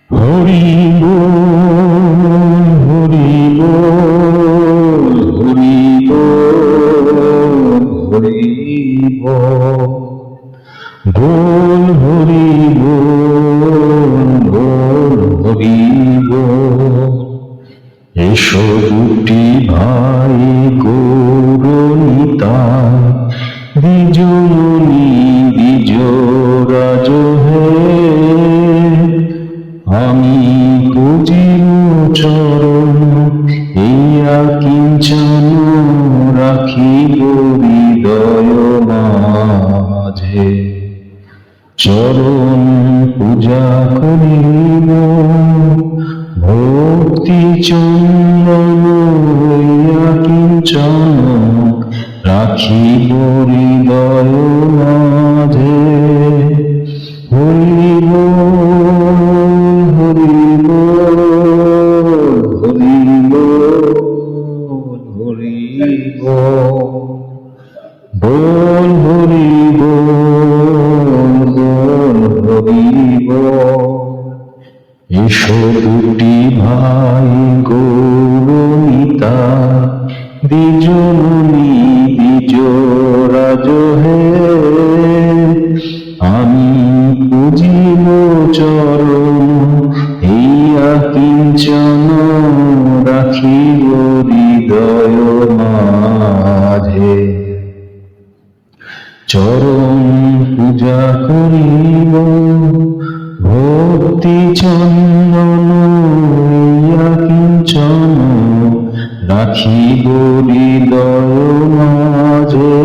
হরি বল হরি বল হরি বল হরি বল বল হরি বল বল হরি বল। এসো দুটি ভাই গৌরনিতাই, দ্বিজমণি দ্বিজরাজ হে। আমি পুজিব চরণ ইয়া কিঞ্চন, রাখিব হৃদয় মাঝে। চরণ পূজা করিব ভক্তি চন্দন ইয়া কিঞ্চন, রাখিব হৃদয় মাঝে। হরি বল হরি বল হরি বল হরি বল বল হরি বল বল হরি বল। এসো দুটি ভাই গৌরনিতাই, দ্বিজমণি দ্বিজরাজ হে। আমি পুজিব চরণ ইয়া কিঞ্চন, রাখিব হৃদয় মাঝে। চরণ পূজা করিব ভক্তি চন্দন ইয়া কিঞ্চন, রাখিব হৃদয় মাঝে।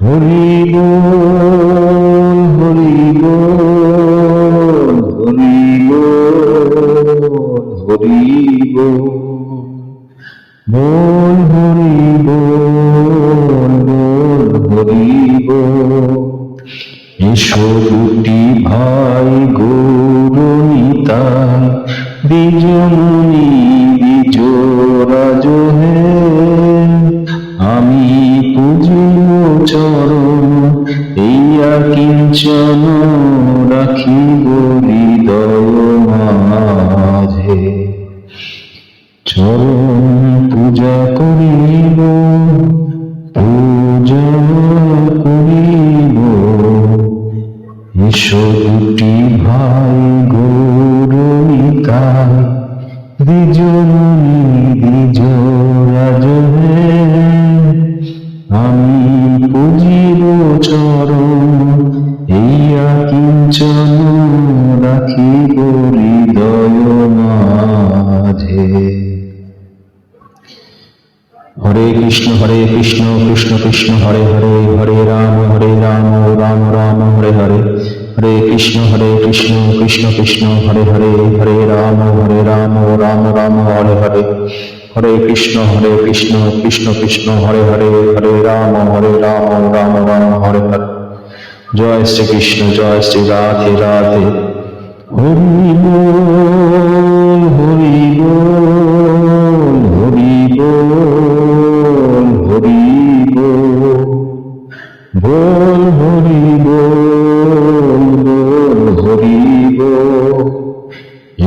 হরি বল হরি বল হরি বল হরি বল বল হরি বল বল হরি বল। এসো দুটি ভাই গৌরনিতাই, দ্বিজমণি দ্বিজরাজ হে। আমি পুজিব চরণ ইয়া কিঞ্চন, রাখিব হৃদয় মাঝে। চরণ পূজা করিব পূজা করিব। এসো দুটি ভাই গৌরনিতাই, দ্বিজমণি দ্বিজরাজ হে। আমি পুজিব চরণ ইয়া কিঞ্চন, রাখিব হৃদয় মাঝে। হরে কৃষ্ণ কৃষ্ণ কৃষ্ণ হরে হরে, হরে রাম রাম রাম হরে হরে। হরে কৃষ্ণ কৃষ্ণ কৃষ্ণ হরে হরে, হরে রাম রাম রাম হরে হরে। হরে কৃষ্ণ কৃষ্ণ কৃষ্ণ হরে হরে, হরে রাম রাম রাম হরে হরে। জয় শ্রীকৃষ্ণ জয় শ্রী রাধে রাধে। হরি বল হরি বল হরি বল হরি বল বল হরি বল বল হরি বল।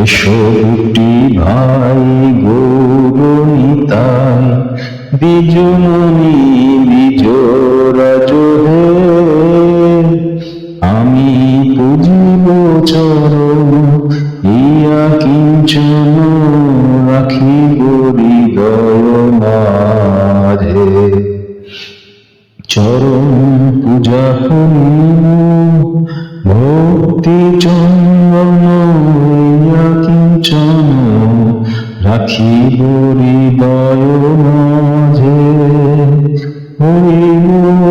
এসো দুটি ভাই গৌরনিতাই, দ্বিজমণি দ্বিজরাজ হে। আমি পুজিব চরণ ইয়া কিঞ্চন, রাখিব হৃদয় মাঝে। চরণ পূজা করিব ভক্তি চন্দন ইয়া কিঞ্চন, রাখিব হৃদয় মাঝে। হরি বল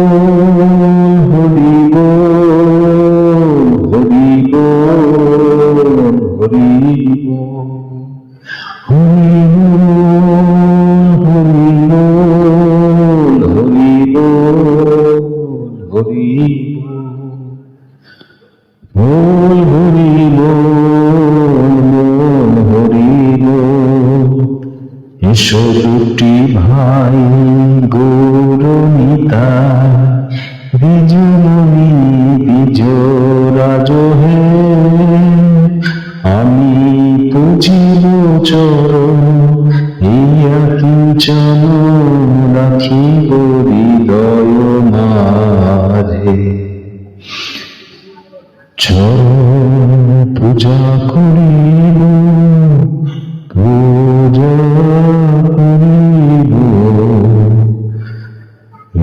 হরি বল হরি বল হরি বল হরি বল হরি বল হরি বল হরি বল হরি বল। এসো দুটি ভাই গৌরনিতাই, দ্বিজমণি দ্বিজরাজ হে। আমি চরণ ইয়া কিঞ্চন রাখিব হৃদয় মাঝে। চরণ পূজা করিব, পূজা করিব,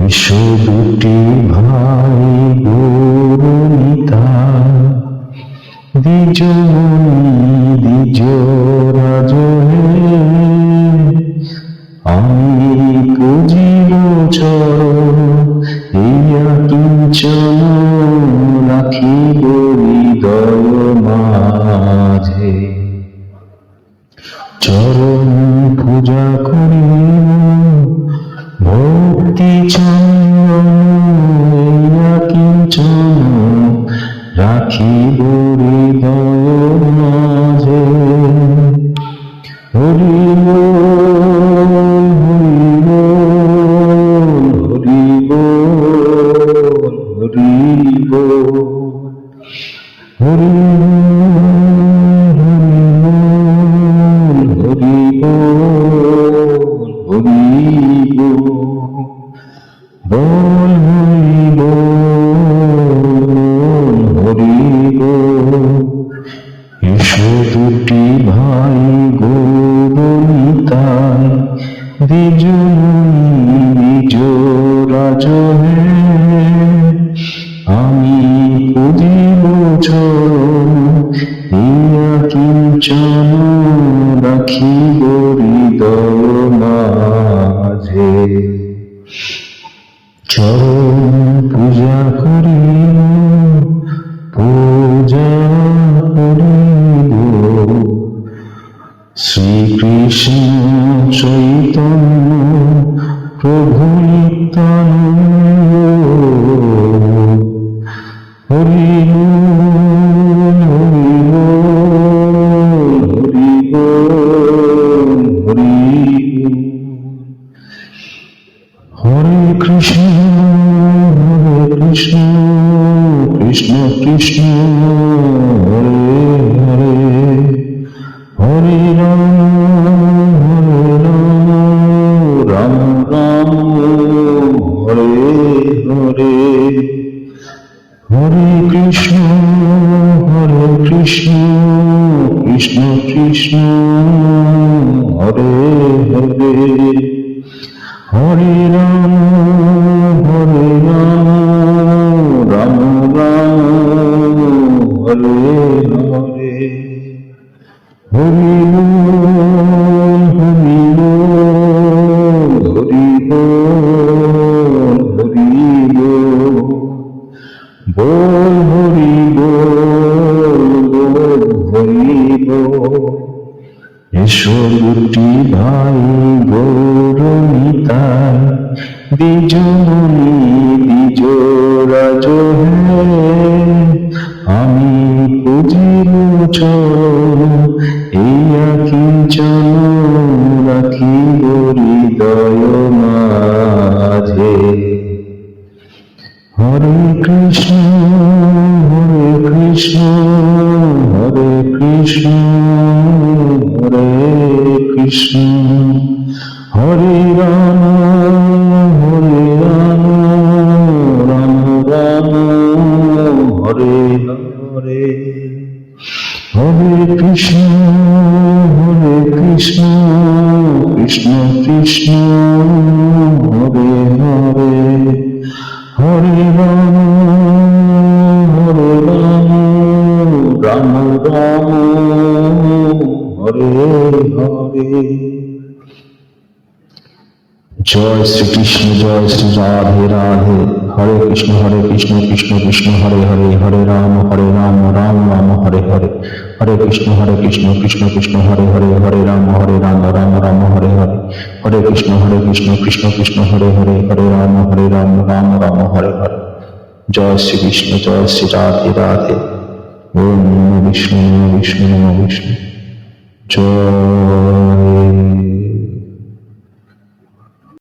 এসো দুটি ভাই গৌরনিতা, দ্বিজমণি দ্বিজ রাজ হে, আমি পুজিব চরণ ইয়া কিঞ্চন রাখিব হৃদয় মাঝে। চরণ পূজা করিব ভক্তি চন্দন ইয়া কিঞ্চন রাখিব হৃদয় মাঝে। হরি বল হরি বল হরি বল হরি বল হরি হরি বল হরি বল বল হরি বল। এসো দুটি ভাই গৌরনিতায়, দ্বিজমণি দ্বিজ রাজ হে, আমি পুজিব চরণ ইয়া কিঞ্চন রাখিব হৃদয় মাঝে। চরণ পূজা করিব, পূজা করিব, শ্রীকৃষ্ণ চৈতন্য প্রভু নিত্যানন্দ। হরি বল হরি বল হরি বল। হরে কৃষ্ণ কৃষ্ণ কৃষ্ণ হরে হরে, হরে রাম রাম রাম হরে হরে, হরে কৃষ্ণ কৃষ্ণ কৃষ্ণ হরে হরে, হরে রাম রাম রাম হরে হরে। হরি বল হরি বল হরি বল হরি বল, বল হরি বল হরি বল। এসো দুটি ভাই গৌরনিতায়, দ্বিজমণি দ্বিজ রাজ হে, আমি পুজিব চরণ ইয়া কিঞ্চন রাখিব হৃদয় মাঝে। হরে কৃষ্ণ কৃষ্ণ কৃষ্ণ হরে কৃষ্ণ, হরে রাম রাম রাম হরে হরে, হরে কৃষ্ণ কৃষ্ণ কৃষ্ণ হরে হরে, হরে রাম রাম রাম হরে হরে। জয় শ্রীকৃষ্ণ জয় শ্রী রাধে রাধে। হরে কৃষ্ণ কৃষ্ণ কৃষ্ণ হরে হরে, হরে রাম রাম রাম হরে হরে, হরে কৃষ্ণ কৃষ্ণ কৃষ্ণ হরে হরে, হরে রাম রাম রাম হরে হরে, হরে কৃষ্ণ কৃষ্ণ কৃষ্ণ হরে হরে, হরে রাম রাম রাম হরে হরে। জয় শ্রীকৃষ্ণ জয় শ্রী রাধে রাধে। ওম নমো বিষ্ণু নমো বিষ্ণু নমো বিষ্ণু। জয়